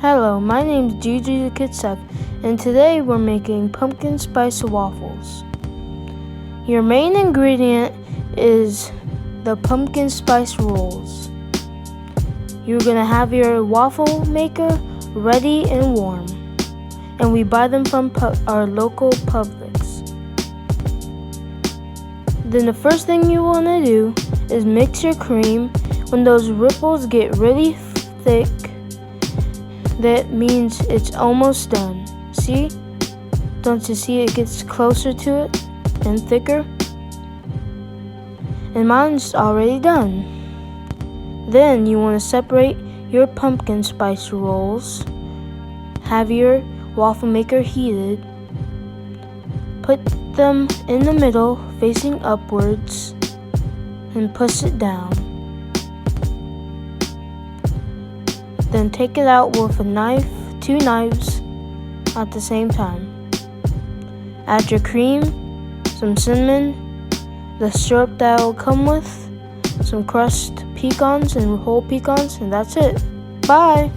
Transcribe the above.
Hello, my name's Gigi the Kid Chef, and today we're making pumpkin spice waffles. Your main ingredient is the pumpkin spice rolls. You're gonna have your waffle maker ready and warm, and we buy them from our local Publix. Then the first thing you wanna do is mix your cream. When those ripples get really thick, that means it's almost done. See? Don't you see it gets closer to it and thicker? And mine's already done. Then you want to separate your pumpkin spice rolls. Have your waffle maker heated. Put them in the middle facing upwards and push it down. Then take it out with a knife, 2 knives at the same time. Add your cream, some cinnamon, the syrup that will come with, some crushed pecans and whole pecans, and that's it. Bye!